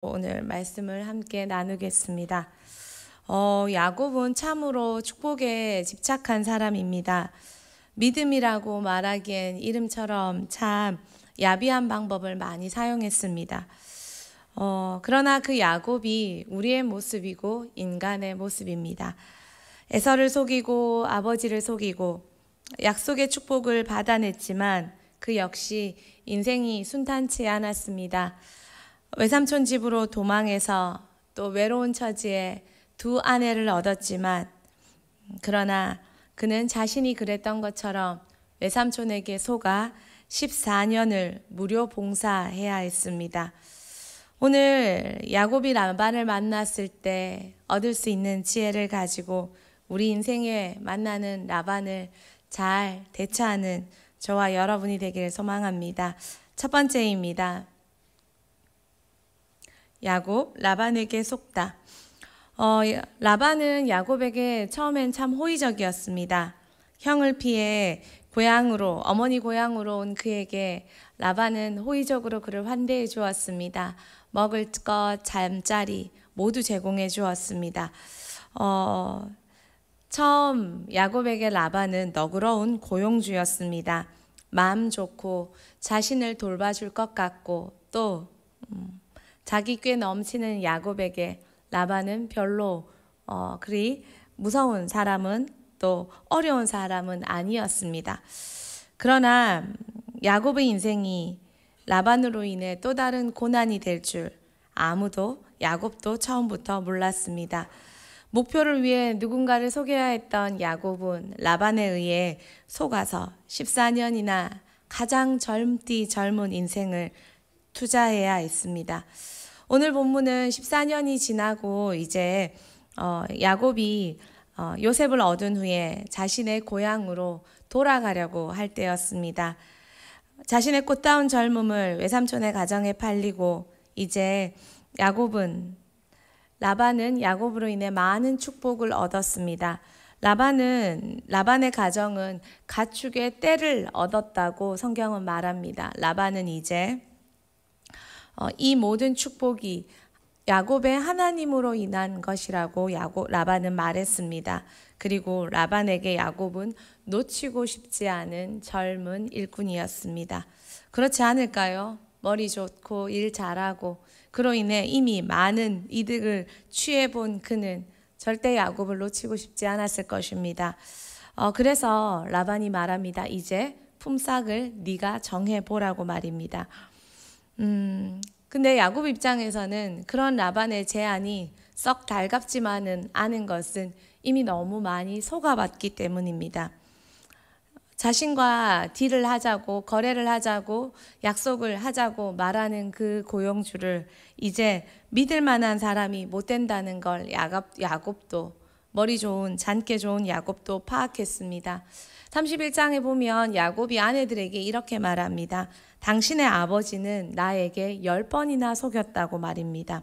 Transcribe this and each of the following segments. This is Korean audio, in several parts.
오늘 말씀을 함께 나누겠습니다. 야곱은 참으로 축복에 집착한 사람입니다. 믿음이라고 말하기엔 이름처럼 참 야비한 방법을 많이 사용했습니다. 그러나 그 야곱이 우리의 모습이고 인간의 모습입니다. 에서를 속이고 아버지를 속이고 약속의 축복을 받아냈지만 그 역시 인생이 순탄치 않았습니다. 외삼촌 집으로 도망해서 또 외로운 처지에 두 아내를 얻었지만 그러나 그는 자신이 그랬던 것처럼 외삼촌에게 속아 14년을 무료 봉사해야 했습니다. 오늘 야곱이 라반을 만났을 때 얻을 수 있는 지혜를 가지고 우리 인생에 만나는 라반을 잘 대처하는 저와 여러분이 되기를 소망합니다. 첫 번째입니다. 야곱, 라반에게 속다. 라반은 야곱에게 처음엔 참 호의적이었습니다. 형을 피해 어머니 고향으로 온 그에게 라반은 호의적으로 그를 환대해 주었습니다. 먹을 것, 잠자리 모두 제공해 주었습니다. 처음 야곱에게 라반은 너그러운 고용주였습니다. 마음 좋고 자신을 돌봐줄 것 같고 또 자기 꽤 넘치는 야곱에게 라반은 별로 그리 무서운 사람은 또 어려운 사람은 아니었습니다. 그러나 야곱의 인생이 라반으로 인해 또 다른 고난이 될 줄 아무도 야곱도 처음부터 몰랐습니다. 목표를 위해 누군가를 속여야 했던 야곱은 라반에 의해 속아서 14년이나 가장 젊은 인생을 투자해야 했습니다. 오늘 본문은 14년이 지나고 이제 야곱이 요셉을 얻은 후에 자신의 고향으로 돌아가려고 할 때였습니다. 자신의 꽃다운 젊음을 외삼촌의 가정에 팔리고 이제 라반은 야곱으로 인해 많은 축복을 얻었습니다. 라반의 가정은 가축의 떼를 얻었다고 성경은 말합니다. 라반은 이제 이 모든 축복이 야곱의 하나님으로 인한 것이라고 라반은 말했습니다. 그리고 라반에게 야곱은 놓치고 싶지 않은 젊은 일꾼이었습니다. 그렇지 않을까요? 머리 좋고 일 잘하고 그로 인해 이미 많은 이득을 취해본 그는 절대 야곱을 놓치고 싶지 않았을 것입니다. 그래서 라반이 말합니다. 이제 품삯을 네가 정해보라고 말입니다. 근데 야곱 입장에서는 그런 라반의 제안이 썩 달갑지만은 않은 것은 이미 너무 많이 속아봤기 때문입니다. 자신과 딜을 하자고 거래를 하자고 약속을 하자고 말하는 그 고용주를 이제 믿을 만한 사람이 못 된다는 걸 야곱도 머리 좋은 잔깨 좋은 야곱도 파악했습니다. 31장에 보면 야곱이 아내들에게 이렇게 말합니다. 당신의 아버지는 나에게 10번이나 속였다고 말입니다.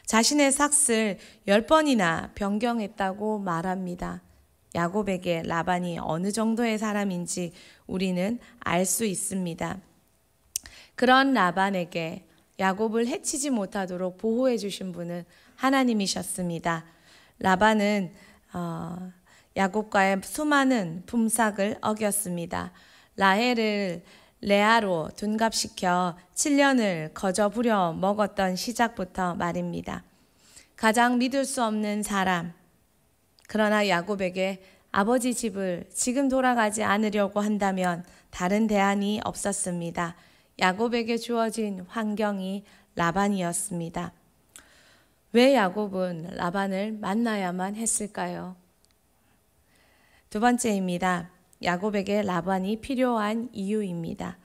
자신의 삭슬 10번이나 변경했다고 말합니다. 야곱에게 라반이 어느 정도의 사람인지 우리는 알 수 있습니다. 그런 라반에게 야곱을 해치지 못하도록 보호해 주신 분은 하나님이셨습니다. 라반은 야곱과의 수많은 품삯을 어겼습니다. 라헬을 레아로 둔갑시켜 7년을 거저 부려 먹었던 시작부터 말입니다. 가장 믿을 수 없는 사람, 그러나 야곱에게 아버지 집을 지금 돌아가지 않으려고 한다면 다른 대안이 없었습니다. 야곱에게 주어진 환경이 라반이었습니다. 왜 야곱은 라반을 만나야만 했을까요? 두 번째입니다. 야곱에게 라반이 필요한 이유입니다.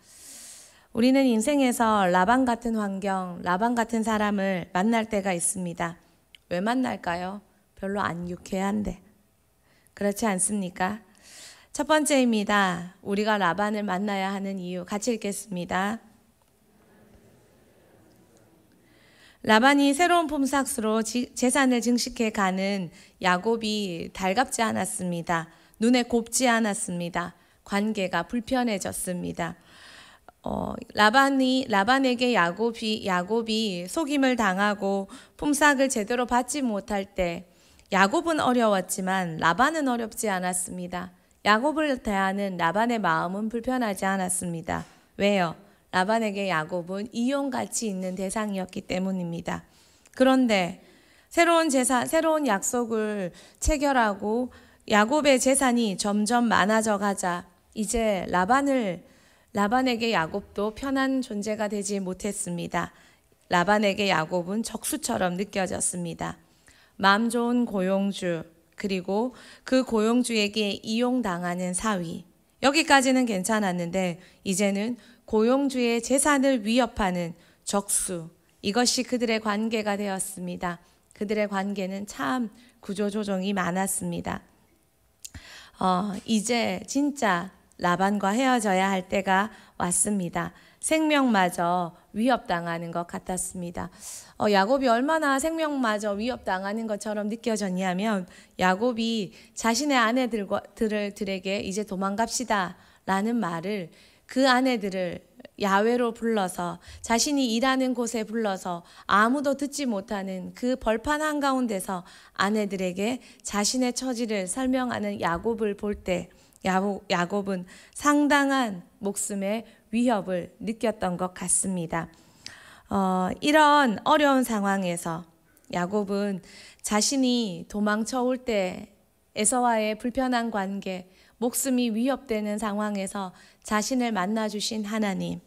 우리는 인생에서 라반 같은 환경, 라반 같은 사람을 만날 때가 있습니다. 왜 만날까요? 별로 안 유쾌한데. 그렇지 않습니까? 첫 번째입니다. 우리가 라반을 만나야 하는 이유. 같이 읽겠습니다. 라반이 새로운 품삯으로 재산을 증식해 가는 야곱이 달갑지 않았습니다. 눈에 곱지 않았습니다. 관계가 불편해졌습니다. 라반에게 야곱이 속임을 당하고 품삯을 제대로 받지 못할 때 야곱은 어려웠지만 라반은 어렵지 않았습니다. 야곱을 대하는 라반의 마음은 불편하지 않았습니다. 왜요? 라반에게 야곱은 이용가치 있는 대상이었기 때문입니다. 그런데 새로운 약속을 체결하고 야곱의 재산이 점점 많아져 가자 이제 라반에게 야곱도 편한 존재가 되지 못했습니다. 라반에게 야곱은 적수처럼 느껴졌습니다. 마음 좋은 고용주, 그리고 그 고용주에게 이용당하는 사위. 여기까지는 괜찮았는데 이제는 고용주의 재산을 위협하는 적수. 이것이 그들의 관계가 되었습니다. 그들의 관계는 참 구조조정이 많았습니다. 이제 진짜 라반과 헤어져야 할 때가 왔습니다. 생명마저 위협당하는 것 같았습니다. 야곱이 얼마나 생명마저 위협당하는 것처럼 느껴졌냐면 야곱이 자신의 아내들에게 이제 도망갑시다 라는 말을 그 아내들을 야외로 불러서 자신이 일하는 곳에 불러서 아무도 듣지 못하는 그 벌판 한가운데서 아내들에게 자신의 처지를 설명하는 야곱을 볼 때 야곱은 상당한 목숨의 위협을 느꼈던 것 같습니다. 이런 어려운 상황에서 야곱은 자신이 도망쳐 올 때 에서와의 불편한 관계, 목숨이 위협되는 상황에서 자신을 만나주신 하나님,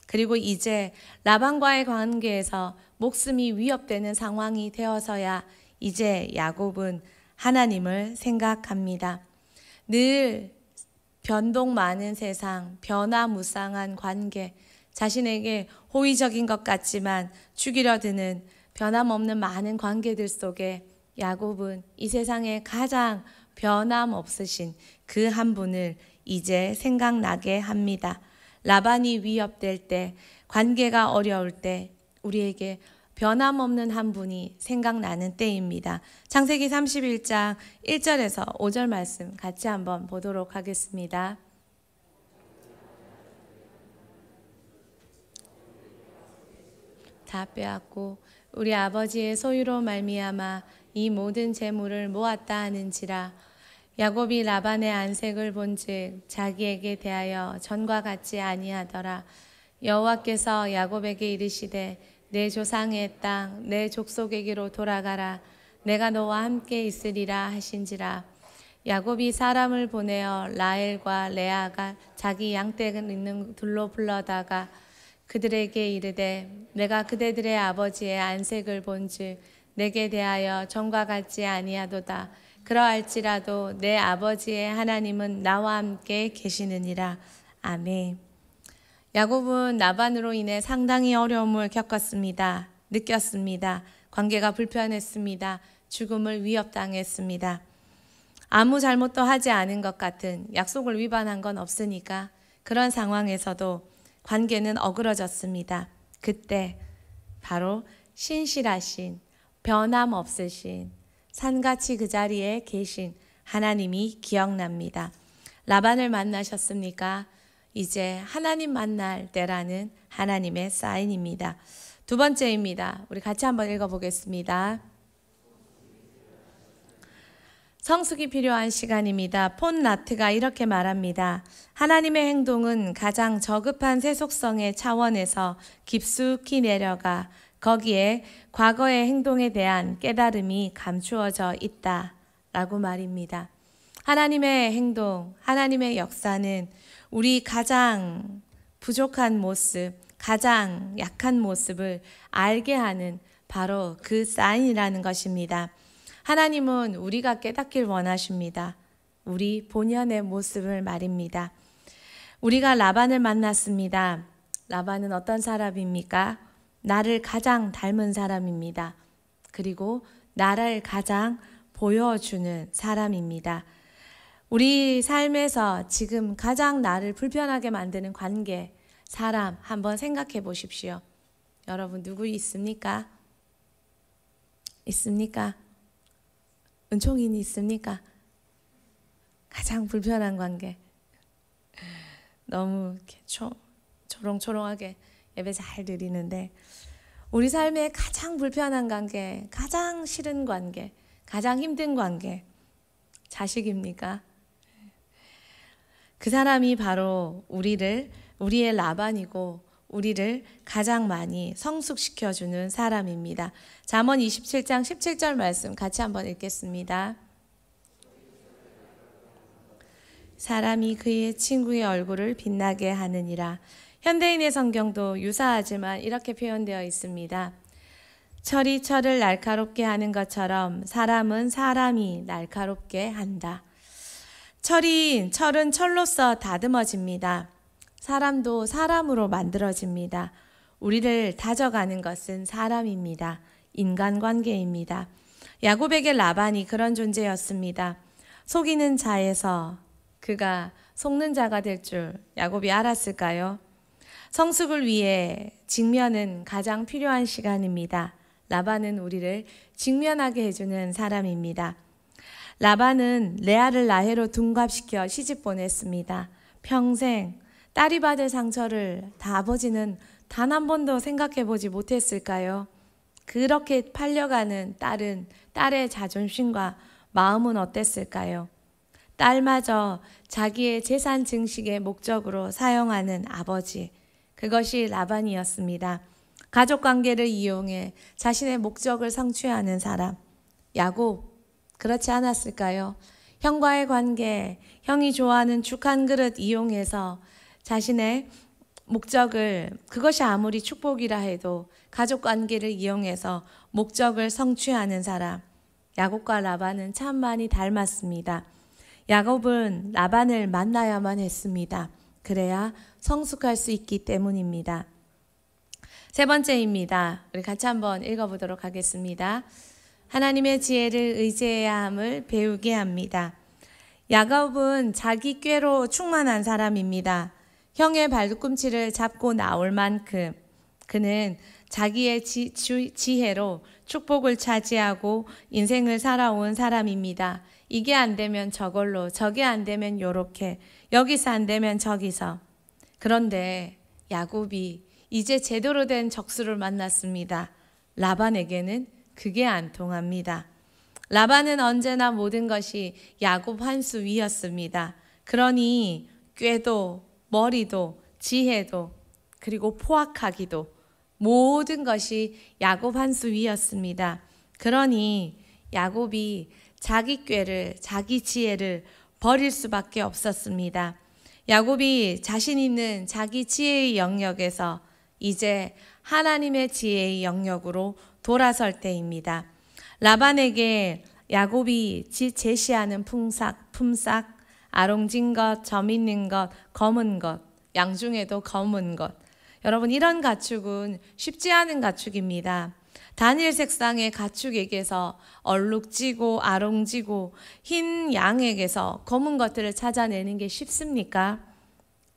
그리고 이제 라반과의 관계에서 목숨이 위협되는 상황이 되어서야 이제 야곱은 하나님을 생각합니다. 늘 변동 많은 세상, 변화무쌍한 관계, 자신에게 호의적인 것 같지만 죽이려 드는 변함없는 많은 관계들 속에 야곱은 이 세상에 가장 변함없으신 그 한 분을 이제 생각나게 합니다. 라반이 위협될 때, 관계가 어려울 때 우리에게 변함없는 한 분이 생각나는 때입니다. 창세기 31장 1절에서 5절 말씀 같이 한번 보도록 하겠습니다. 다 빼앗고 우리 아버지의 소유로 말미암아 이 모든 재물을 모았다 하는지라. 야곱이 라반의 안색을 본즉 자기에게 대하여 전과 같지 아니하더라. 여호와께서 야곱에게 이르시되 내 조상의 땅 내 족속에게로 돌아가라. 내가 너와 함께 있으리라 하신지라. 야곱이 사람을 보내어 라헬과 레아가 자기 양떼를 있는 둘로 불러다가 그들에게 이르되 내가 그대들의 아버지의 안색을 본즉 내게 대하여 전과 같지 아니하도다. 그러할지라도 내 아버지의 하나님은 나와 함께 계시느니라. 아멘. 야곱은 라반으로 인해 상당히 어려움을 겪었습니다. 느꼈습니다. 관계가 불편했습니다. 죽음을 위협당했습니다. 아무 잘못도 하지 않은 것 같은, 약속을 위반한 건 없으니까 그런 상황에서도 관계는 어그러졌습니다. 그때 바로 신실하신, 변함없으신, 산같이 그 자리에 계신 하나님이 기억납니다. 라반을 만나셨습니까? 이제 하나님 만날 때라는 하나님의 사인입니다. 두 번째입니다. 우리 같이 한번 읽어보겠습니다. 성숙이 필요한 시간입니다. 폰 라트가 이렇게 말합니다. 하나님의 행동은 가장 저급한 세속성의 차원에서 깊숙이 내려가 거기에 과거의 행동에 대한 깨달음이 감추어져 있다 라고 말입니다. 하나님의 행동, 하나님의 역사는 우리 가장 부족한 모습, 가장 약한 모습을 알게 하는 바로 그 사인이라는 것입니다. 하나님은 우리가 깨닫길 원하십니다. 우리 본연의 모습을 말입니다. 우리가 라반을 만났습니다. 라반은 어떤 사람입니까? 나를 가장 닮은 사람입니다. 그리고 나를 가장 보여주는 사람입니다. 우리 삶에서 지금 가장 나를 불편하게 만드는 관계, 사람 한번 생각해 보십시오. 여러분 누구 있습니까? 있습니까? 은총이니 있습니까? 가장 불편한 관계. 너무 초롱초롱하게 예배 잘 드리는데 우리 삶의 가장 불편한 관계, 가장 싫은 관계, 가장 힘든 관계 자식입니까? 그 사람이 바로 우리의 라반이고 우리를 가장 많이 성숙시켜주는 사람입니다. 잠언 27장 17절 말씀 같이 한번 읽겠습니다. 사람이 그의 친구의 얼굴을 빛나게 하느니라. 현대인의 성경도 유사하지만 이렇게 표현되어 있습니다. 철이 철을 날카롭게 하는 것처럼 사람은 사람이 날카롭게 한다. 철은 철로서 다듬어집니다. 사람도 사람으로 만들어집니다. 우리를 다져가는 것은 사람입니다. 인간관계입니다. 야곱에게 라반이 그런 존재였습니다. 속이는 자에서 그가 속는 자가 될 줄 야곱이 알았을까요? 성숙을 위해 직면은 가장 필요한 시간입니다. 라반은 우리를 직면하게 해주는 사람입니다. 라반은 레아를 라헬로 둔갑시켜 시집 보냈습니다. 평생 딸이 받을 상처를 다 아버지는 단 한 번도 생각해 보지 못했을까요? 그렇게 팔려가는 딸의 자존심과 마음은 어땠을까요? 딸마저 자기의 재산 증식의 목적으로 사용하는 아버지, 그것이 라반이었습니다. 가족관계를 이용해 자신의 목적을 성취하는 사람, 야곱, 그렇지 않았을까요? 형과의 관계, 형이 좋아하는 죽 한 그릇 이용해서 자신의 목적을, 그것이 아무리 축복이라 해도 가족관계를 이용해서 목적을 성취하는 사람, 야곱과 라반은 참 많이 닮았습니다. 야곱은 라반을 만나야만 했습니다. 그래야 성숙할 수 있기 때문입니다. 세 번째입니다. 우리 같이 한번 읽어보도록 하겠습니다. 하나님의 지혜를 의지해야 함을 배우게 합니다. 야곱은 자기 꾀로 충만한 사람입니다. 형의 발꿈치를 잡고 나올 만큼 그는 자기의 지혜로 축복을 차지하고 인생을 살아온 사람입니다. 이게 안 되면 저걸로, 저게 안 되면 요렇게, 여기서 안 되면 저기서. 그런데 야곱이 이제 제대로 된 적수를 만났습니다. 라반에게는 그게 안 통합니다. 라반은 언제나 모든 것이 야곱 한 수 위였습니다. 그러니 꾀도 머리도 지혜도 그리고 포악하기도 모든 것이 야곱 한 수 위였습니다. 그러니 야곱이 자기 꾀를, 자기 지혜를 버릴 수밖에 없었습니다. 야곱이 자신 있는 자기 지혜의 영역에서 이제 하나님의 지혜의 영역으로 돌아설 때입니다. 라반에게 야곱이 제시하는 품삯, 아롱진 것, 점 있는 것, 검은 것, 양중에도 검은 것. 여러분, 이런 가축은 쉽지 않은 가축입니다. 단일 색상의 가축에게서 얼룩지고 아롱지고 흰 양에게서 검은 것들을 찾아내는 게 쉽습니까?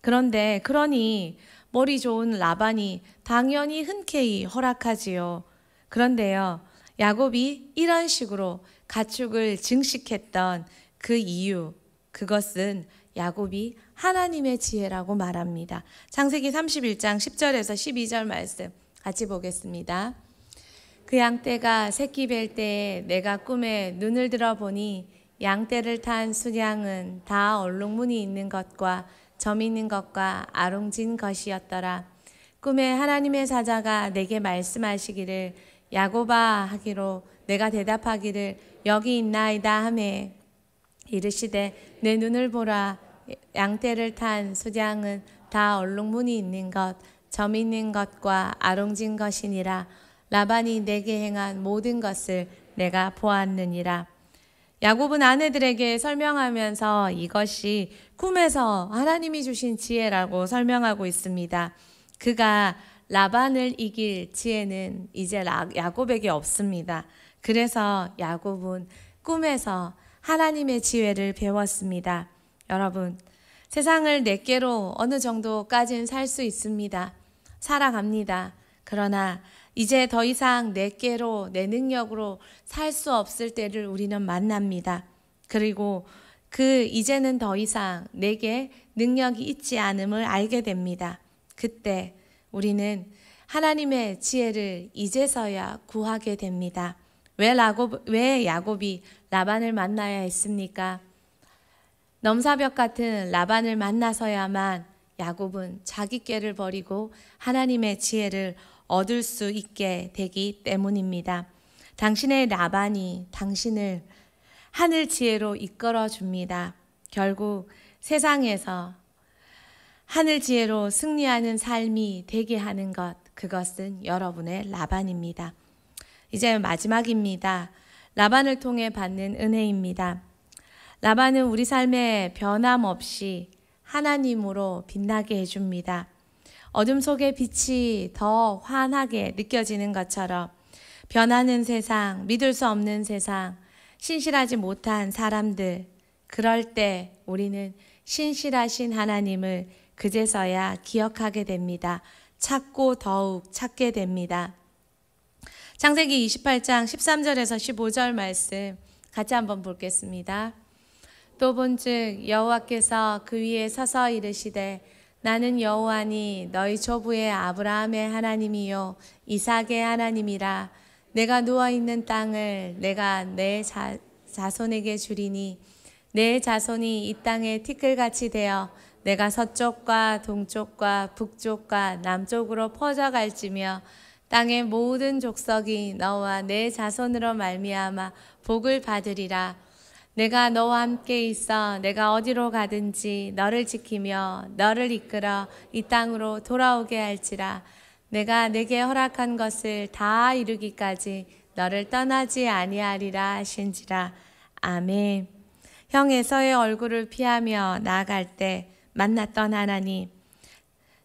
그러니 머리 좋은 라반이 당연히 흔쾌히 허락하지요. 그런데요, 야곱이 이런 식으로 가축을 증식했던 그 이유, 그것은 야곱이 하나님의 지혜라고 말합니다. 창세기 31장 10절에서 12절 말씀 같이 보겠습니다. 그 양떼가 새끼 뵐 때에 내가 꿈에 눈을 들어보니 양떼를 탄 수량은 다 얼룩무늬 있는 것과 점 있는 것과 아롱진 것이었더라. 꿈에 하나님의 사자가 내게 말씀하시기를 야곱아 하기로 내가 대답하기를 여기 있나이다 하매 이르시되 내 눈을 보라 양떼를 탄 수량은 다 얼룩무늬 있는 것 점 있는 것과 아롱진 것이니라. 라반이 내게 행한 모든 것을 내가 보았느니라. 야곱은 아내들에게 설명하면서 이것이 꿈에서 하나님이 주신 지혜라고 설명하고 있습니다. 그가 라반을 이길 지혜는 이제 야곱에게 없습니다. 그래서 야곱은 꿈에서 하나님의 지혜를 배웠습니다. 여러분, 세상을 내게로 어느 정도까지는 살 수 있습니다. 살아갑니다. 그러나 이제 더 이상 내게로, 내 능력으로 살 수 없을 때를 우리는 만납니다. 그리고 이제는 더 이상 내게 능력이 있지 않음을 알게 됩니다. 그때 우리는 하나님의 지혜를 이제서야 구하게 됩니다. 왜 야곱이 라반을 만나야 했습니까? 넘사벽 같은 라반을 만나서야만 야곱은 자기 꾀를 버리고 하나님의 지혜를 얻을 수 있게 되기 때문입니다. 당신의 라반이 당신을 하늘 지혜로 이끌어 줍니다. 결국 세상에서 하늘 지혜로 승리하는 삶이 되게 하는 것, 그것은 여러분의 라반입니다. 이제 마지막입니다. 라반을 통해 받는 은혜입니다. 라반은 우리 삶에 변함없이 하나님으로 빛나게 해줍니다. 어둠 속의 빛이 더 환하게 느껴지는 것처럼 변하는 세상, 믿을 수 없는 세상, 신실하지 못한 사람들, 그럴 때 우리는 신실하신 하나님을 그제서야 기억하게 됩니다. 찾고 더욱 찾게 됩니다. 창세기 28장 13절에서 15절 말씀 같이 한번 보겠습니다. 또 본즉 여호와께서 그 위에 서서 이르시되 나는 여호와니 너희 조부의 아브라함의 하나님이요 이삭의 하나님이라. 내가 누워있는 땅을 내가 내 자손에게 주리니 내 자손이 이 땅에 티끌같이 되어 내가 서쪽과 동쪽과 북쪽과 남쪽으로 퍼져갈지며 땅의 모든 족속이 너와 내 자손으로 말미암아 복을 받으리라. 내가 너와 함께 있어 내가 어디로 가든지 너를 지키며 너를 이끌어 이 땅으로 돌아오게 할지라. 내가 내게 허락한 것을 다 이루기까지 너를 떠나지 아니하리라 하신지라. 아멘. 형 에서의 얼굴을 피하며 나아갈 때 만났던 하나님,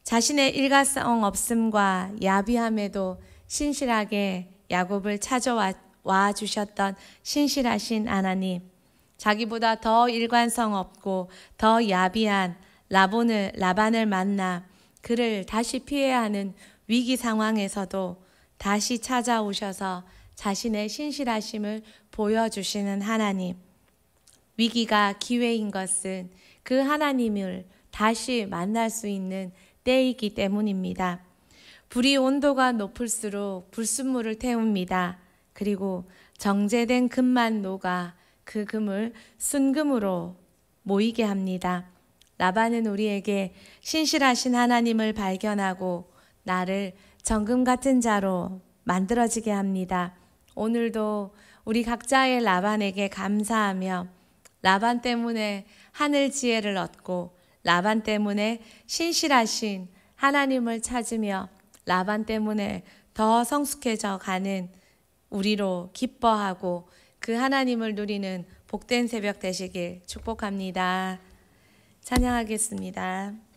자신의 일가성 없음과 야비함에도 신실하게 야곱을 찾아와 주셨던 신실하신 하나님, 자기보다 더 일관성 없고 더 야비한 라반을 만나 그를 다시 피해야 하는 위기 상황에서도 다시 찾아오셔서 자신의 신실하심을 보여주시는 하나님. 위기가 기회인 것은 그 하나님을 다시 만날 수 있는 때이기 때문입니다. 불이 온도가 높을수록 불순물을 태웁니다. 그리고 정제된 금만 녹아 그 금을 순금으로 모이게 합니다. 라반은 우리에게 신실하신 하나님을 발견하고 나를 정금 같은 자로 만들어지게 합니다. 오늘도 우리 각자의 라반에게 감사하며 라반 때문에 하늘 지혜를 얻고 라반 때문에 신실하신 하나님을 찾으며 라반 때문에 더 성숙해져 가는 우리로 기뻐하고 그 하나님을 누리는 복된 새벽 되시길 축복합니다. 찬양하겠습니다.